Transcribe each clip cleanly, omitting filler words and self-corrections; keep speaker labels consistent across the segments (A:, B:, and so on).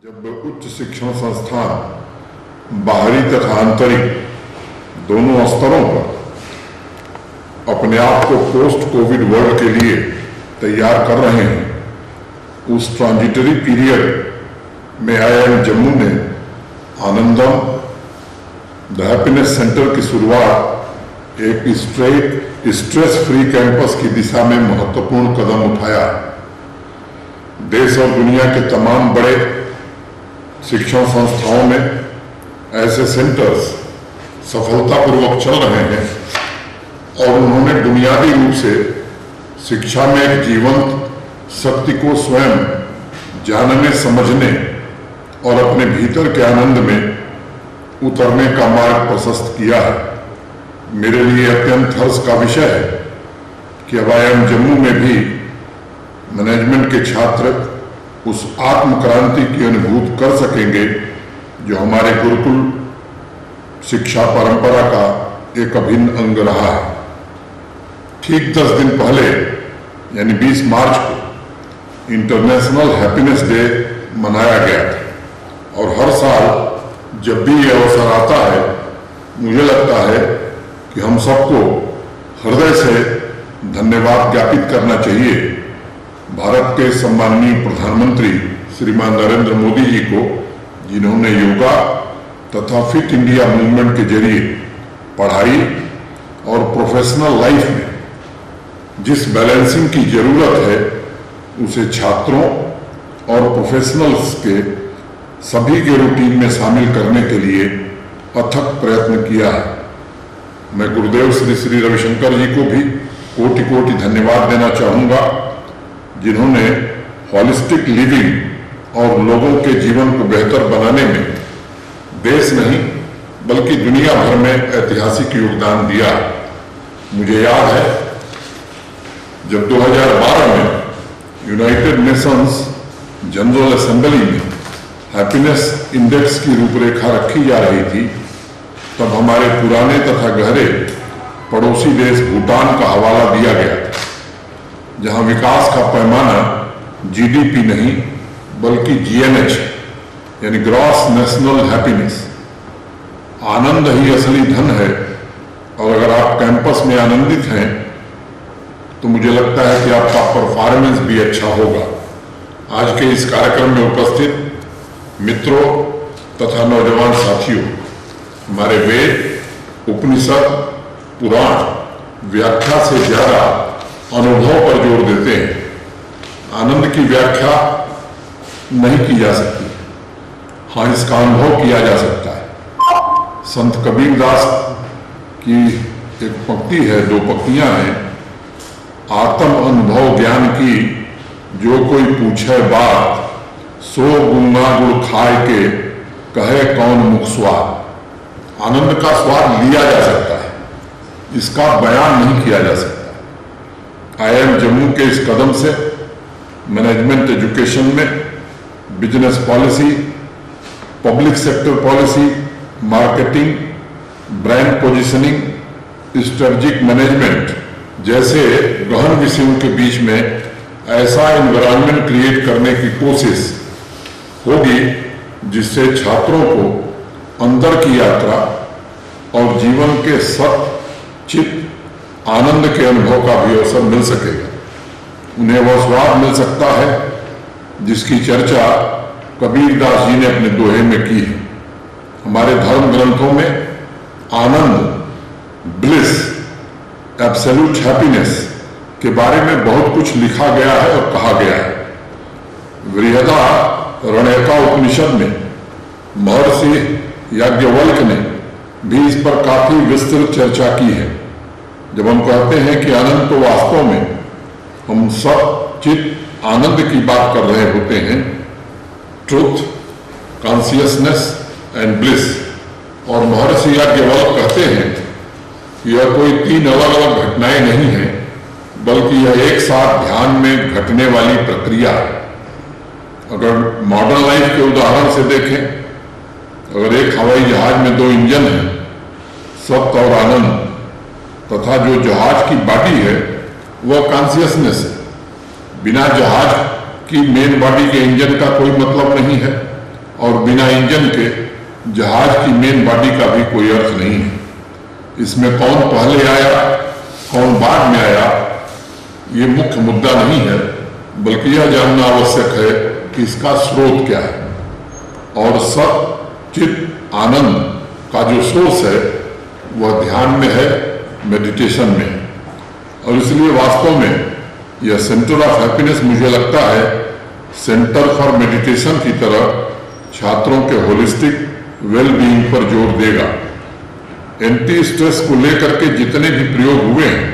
A: जब उच्च शिक्षण संस्थान बाहरी तथा आंतरिक दोनों स्तरों पर अपने आप को पोस्ट कोविड वर्ल्ड के लिए तैयार कर रहे हैं, उस ट्रांजिटरी पीरियड में IIM जम्मू ने आनंदम द हैप्पीनेस सेंटर की शुरुआत एक स्ट्रेस फ्री कैंपस की दिशा में महत्वपूर्ण कदम उठाया। देश और दुनिया के तमाम बड़े शिक्षण संस्थाओं में ऐसे सेंटर्स सफलतापूर्वक चल रहे हैं और उन्होंने बुनियादी रूप से शिक्षा में एक जीवंत शक्ति को स्वयं जानने, समझने और अपने भीतर के आनंद में उतरने का मार्ग प्रशस्त किया है। मेरे लिए अत्यंत हर्ष का विषय है कि अब IIM जम्मू में भी मैनेजमेंट के छात्र उस आत्म क्रांति की अनुभूति कर सकेंगे जो हमारे गुरुकुल शिक्षा परंपरा का एक अभिन्न अंग रहा है। ठीक 10 दिन पहले यानी 20 मार्च को इंटरनेशनल हैप्पीनेस डे मनाया गया था और हर साल जब भी ये अवसर आता है मुझे लगता है कि हम सबको हृदय से धन्यवाद ज्ञापित करना चाहिए भारत के सम्माननीय प्रधानमंत्री श्रीमान नरेंद्र मोदी जी को, जिन्होंने योगा तथा फिट इंडिया मूवमेंट के जरिए पढ़ाई और प्रोफेशनल लाइफ में जिस बैलेंसिंग की जरूरत है उसे छात्रों और प्रोफेशनल्स के सभी के रूटीन में शामिल करने के लिए अथक प्रयत्न किया है। मैं गुरुदेव श्री श्री रविशंकर जी को भी कोटि कोटि धन्यवाद देना चाहूँगा, जिन्होंने हॉलिस्टिक लिविंग और लोगों के जीवन को बेहतर बनाने में देश नहीं बल्कि दुनिया भर में ऐतिहासिक योगदान दिया। मुझे याद है जब 2012 में यूनाइटेड नेशंस जनरल असेंबली में हैप्पीनेस इंडेक्स की रूपरेखा रखी जा रही थी, तब हमारे पुराने तथा गहरे पड़ोसी देश भूटान का हवाला दिया गया था, जहां विकास का पैमाना GDP नहीं बल्कि GNH यानी ग्रॉस नेशनल हैप्पीनेस, आनंद ही असली धन है। और अगर आप कैंपस में आनंदित हैं तो मुझे लगता है कि आपका परफॉर्मेंस भी अच्छा होगा। आज के इस कार्यक्रम में उपस्थित मित्रों तथा नौजवान साथियों, हमारे वेद, उपनिषद, पुराण व्याख्या से ज्यादा अनुभव पर जोर देते हैं। आनंद की व्याख्या नहीं की जा सकती, हाँ इसका अनुभव किया जा सकता है। संत कबीर दास की एक पंक्ति है, 2 पंक्तियां हैं। आत्म अनुभव ज्ञान की जो कोई पूछे बात, सो गुना गुड़ खाए के कहे कौन मुख स्वाद। आनंद का स्वाद लिया जा सकता है, इसका बयान नहीं किया जा सकता। IIM जम्मू के इस कदम से मैनेजमेंट एजुकेशन में business policy, public sector policy, marketing, brand positioning, strategic management जैसे गहन विषयों के बीच में ऐसा एनवायरनमेंट क्रिएट करने की कोशिश होगी जिससे छात्रों को अंदर की यात्रा और जीवन के सचित आनंद के अनुभव का भी अवसर मिल सकेगा। उन्हें वह स्वाद मिल सकता है जिसकी चर्चा कबीर दास जी ने अपने दोहे में की है। हमारे धर्म ग्रंथों में आनंद, ब्लिस, एब्सोल्यूट हैप्पीनेस के बारे में बहुत कुछ लिखा गया है और कहा गया है। बृहदारण्यका उपनिषद में महर्षि याज्ञवल्क्य ने भी इस पर काफी विस्तृत चर्चा की है। जब हम कहते हैं कि आनंद तो वास्तव में हम सब चित आनंद की बात कर रहे होते हैं, ट्रुथ, कॉन्शियसनेस एंड ब्लिस। और महर्षि याज्ञवल्क्य कहते हैं कि यह कोई 3 अलग अलग घटनाएं नहीं है बल्कि यह एक साथ ध्यान में घटने वाली प्रक्रिया है। अगर मॉडर्न लाइफ के उदाहरण से देखें, अगर एक हवाई जहाज में 2 इंजन हैं, सत्य और आनंद, तथा जो जहाज की बॉडी है वह कॉन्शियसनेस है। बिना जहाज की मेन बॉडी के इंजन का कोई मतलब नहीं है। और बिना इंजन के जहाज की मेन बॉडी का भी कोई अर्थ नहीं है। इसमें कौन पहले आया कौन बाद में आया ये मुख्य मुद्दा नहीं है, बल्कि यह जानना आवश्यक है कि इसका स्रोत क्या है। और सत चित आनंद का जो सोर्स है वह ध्यान में है, मेडिटेशन में है। और इसलिए वास्तव में यह सेंटर ऑफ हैप्पीनेस मुझे लगता है सेंटर फॉर मेडिटेशन की तरह छात्रों के होलिस्टिक वेल बीइंग पर जोर देगा। एंटी स्ट्रेस को लेकर के जितने भी प्रयोग हुए हैं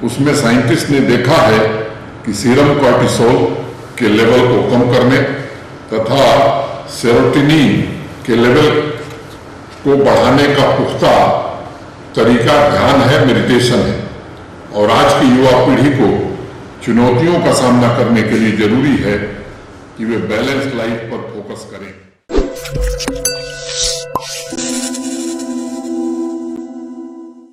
A: उसमें साइंटिस्ट ने देखा है कि सीरम कॉर्टिसोल के लेवल को कम करने तथा सेरोटोनिन के लेवल को बढ़ाने का पुख्ता तरीका ध्यान है, मेडिटेशन है। और आज की युवा पीढ़ी को चुनौतियों का सामना करने के लिए जरूरी है कि वे बैलेंस लाइफ पर फोकस करें।